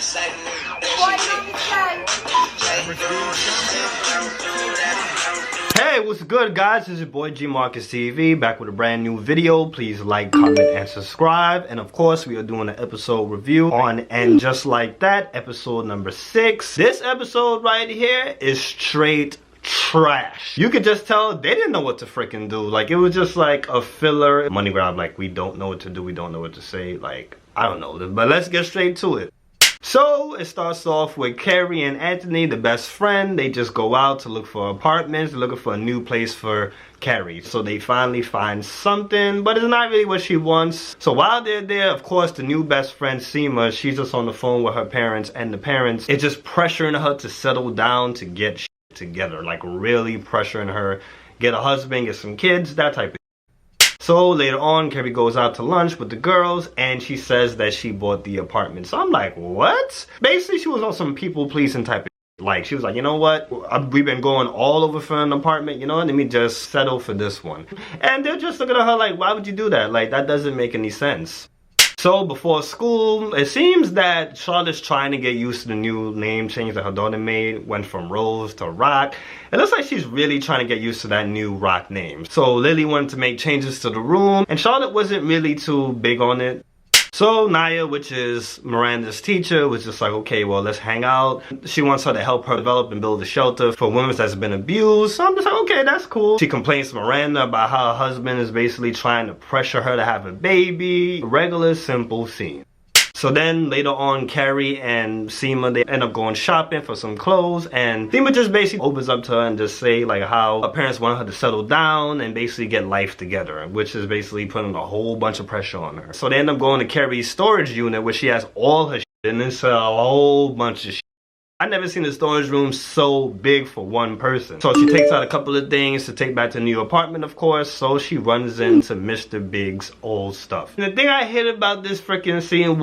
Hey, what's good, guys? This is your boy G Marcus TV, back with a brand new video. Please like, comment, and subscribe. And of course, we are doing an episode review on And Just Like That, episode number 6. This episode right here is straight trash. You could just tell they didn't know what to freaking do. Like, it was just like a filler money grab. Like, we don't know what to do, we don't know what to say. Like, I don't know, but let's get straight to it. So it starts off with Carrie and Anthony, the best friend. They just go out to look for apartments, looking for a new place for Carrie. So they finally find something, but it's not really what she wants. So while they're there, of course, the new best friend, Seema, she's just on the phone with her parents, and the parents is just pressuring her to settle down, to get shit together. Like, really pressuring her, get a husband, get some kids, that type of thing. So later on, Carrie goes out to lunch with the girls, and she says that she bought the apartment. So I'm like, what? Basically, she was on some people-pleasing type of shit. Like, she was like, you know what? We've been going all over for an apartment, you know? Let me just settle for this one. And they're just looking at her like, why would you do that? Like, that doesn't make any sense. So before school, it seems that Charlotte's trying to get used to the new name change that her daughter made. Went from Rose to Rock. It looks like she's really trying to get used to that new Rock name. So Lily wanted to make changes to the room, and Charlotte wasn't really too big on it. So Naya, which is Miranda's teacher, was just like, okay, well, let's hang out. She wants her to help her develop and build a shelter for women that's been abused. So I'm just like, okay, that's cool. She complains to Miranda about how her husband is basically trying to pressure her to have a baby. Regular, simple scene. So then later on, Carrie and Seema, they end up going shopping for some clothes, and Seema just basically opens up to her and just say like how her parents want her to settle down and basically get life together, which is basically putting a whole bunch of pressure on her. So they end up going to Carrie's storage unit where she has all her shit, and it's a whole bunch of shit. I've never seen a storage room so big for one person. So she takes out a couple of things to take back to the new apartment, of course. So she runs into Mr. Big's old stuff. And the thing I hate about this freaking scene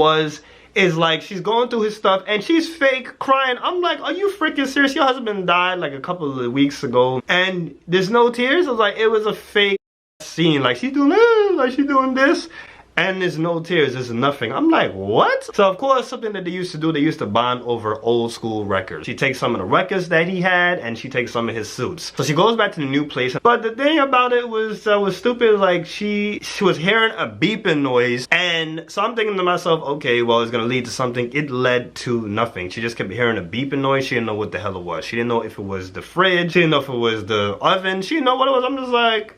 is like she's going through his stuff and she's fake crying. I'm like, are you freaking serious? Your husband died like a couple of weeks ago and there's no tears? I was like, it was a fake scene. Like she's doing this, like she's doing this. And there's no tears, there's nothing. I'm like, what? So of course, something that they used to do, they used to bond over old school records. She takes some of the records that he had and she takes some of his suits. So she goes back to the new place. But the thing about it was stupid. Like she was hearing a beeping noise. And so I'm thinking to myself, okay, well, it's gonna lead to something. It led to nothing. She just kept hearing a beeping noise. She didn't know what the hell it was. She didn't know if it was the fridge. She didn't know if it was the oven. She didn't know what it was. I'm just like,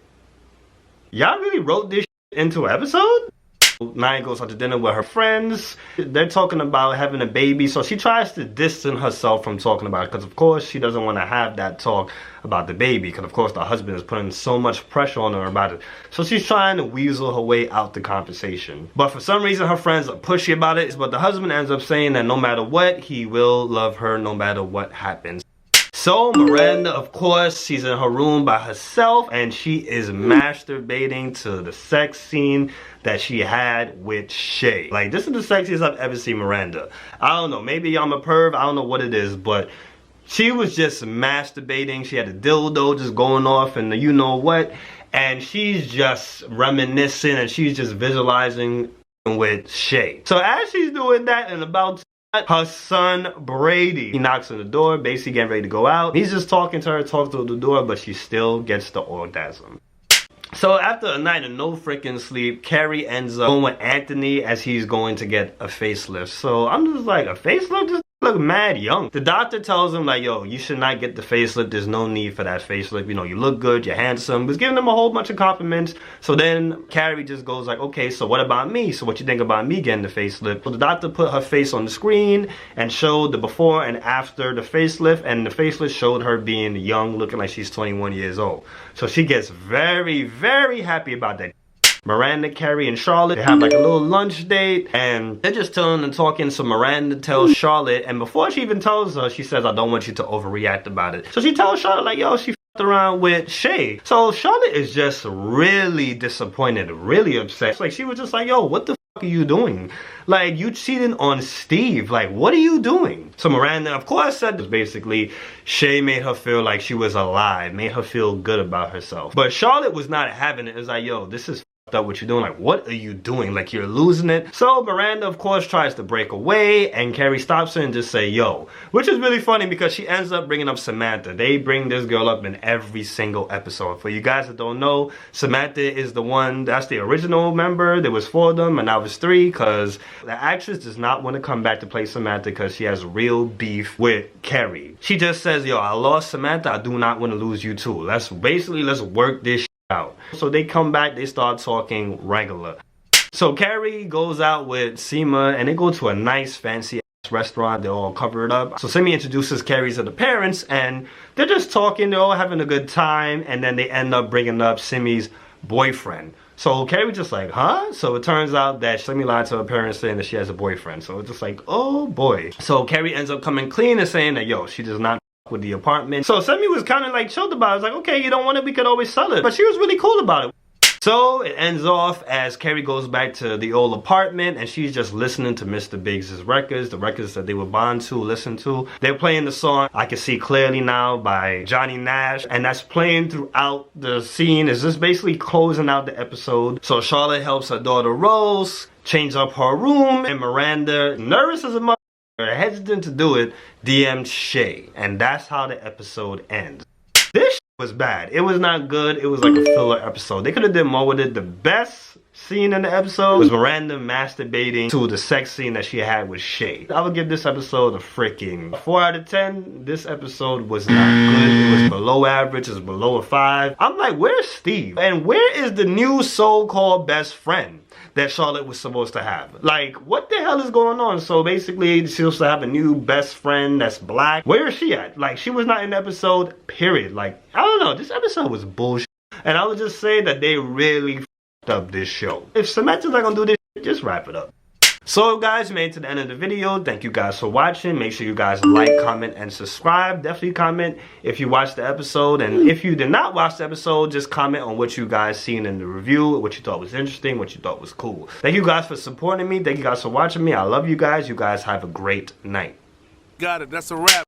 y'all really wrote this into an episode? Naya goes out to dinner with her friends. They're talking about having a baby, so she tries to distance herself from talking about it because of course she doesn't want to have that talk about the baby because of course the husband is putting so much pressure on her about it. So she's trying to weasel her way out the conversation. But for some reason her friends are pushy about it, but the husband ends up saying that no matter what, he will love her no matter what happens. So Miranda, of course, she's in her room by herself and she is masturbating to the sex scene that she had with Shay. Like, this is the sexiest I've ever seen Miranda. I don't know, maybe I'm a perv, I don't know what it is, but she was just masturbating. She had a dildo just going off and the you know what, and she's just reminiscing and she's just visualizing with Shay. So as she's doing that and about her son Brady, he knocks on the door, basically getting ready to go out. He's just talking to her, talks to the door, but she still gets the orgasm. So after a night of no freaking sleep, Carrie ends up going with Anthony as he's going to get a facelift. So I'm just like, a facelift? This look mad young. The doctor tells him like, yo, you should not get the facelift. There's no need for that facelift. You know, you look good, you're handsome. Was giving him a whole bunch of compliments. So then Carrie just goes like, okay, so what about me? So what you think about me getting the facelift? So the doctor put her face on the screen and showed the before and after the facelift, and the facelift showed her being young, looking like she's 21 years old. So she gets very, very happy about that. Miranda, Carrie, and Charlotte, they have like a little lunch date and they're just telling and talking. So Miranda tells Charlotte, and before she even tells her, she says, I don't want you to overreact about it. So she tells Charlotte like, yo, she f***ed around with Shay. So Charlotte is just really disappointed, really upset. Like she was just like, yo, what the f*** are you doing? Like, you cheating on Steve. Like, what are you doing? So Miranda, of course, said basically Shay made her feel like she was alive, made her feel good about herself. But Charlotte was not having it. It was like, yo, this is fucked up what you're doing. Like, what are you doing? Like, you're losing it. So Miranda, of course, tries to break away, and Carrie stops her and just say, yo. Which is really funny because she ends up bringing up Samantha. They bring this girl up in every single episode. For you guys that don't know, Samantha is the one, that's the original member. There was 4 of them, and now it's 3, because the actress does not want to come back to play Samantha because she has real beef with Carrie. She just says, yo, I lost Samantha, I do not want to lose you too. Let's work this shit out. So they come back, they start talking regular. So Carrie goes out with Seema, and they go to a nice fancy restaurant. They're all covered up. So Simi introduces Carrie to the parents, and they're just talking. They're all having a good time, and then they end up bringing up Simi's boyfriend. So Carrie just like, huh? So it turns out that Simi lied to her parents saying that she has a boyfriend. So it's just like, oh boy. So Carrie ends up coming clean and saying that, yo, she does not with the apartment. So Simi was kind of like chilled about it. I was like, okay, you don't want it, we could always sell it. But she was really cool about it. So it ends off as Carrie goes back to the old apartment, and she's just listening to Mr. Biggs' records, the records that they were bound to listen to. They're playing the song I Can See Clearly Now by Johnny Nash, and that's playing throughout the scene. It's just basically closing out the episode. So Charlotte helps her daughter Rose change up her room, and Miranda, nervous as a mother, hesitant to do it, DM'd Shay, and that's how the episode ends. This was bad. It was not good. It was like a filler episode. They could have done more with it. The best scene in the episode was Miranda masturbating to the sex scene that she had with Shay. I would give this episode a freaking 4 out of 10. This episode was not good. It was below average. It was below a 5. I'm like, where's Steve? And where is the new so-called best friend that Charlotte was supposed to have? Like, what the hell is going on? So basically, she's supposed to have a new best friend that's black. Where is she at? Like, she was not in the episode, period. Like, I don't know. This episode was bullshit. And I would just say that they really f***ed up this show. If Samantha's not gonna do this shit, just wrap it up. So guys, we made it to the end of the video. Thank you guys for watching. Make sure you guys like, comment, and subscribe. Definitely comment if you watched the episode. And if you did not watch the episode, just comment on what you guys seen in the review, what you thought was interesting, what you thought was cool. Thank you guys for supporting me. Thank you guys for watching me. I love you guys. You guys have a great night. Got it. That's a wrap.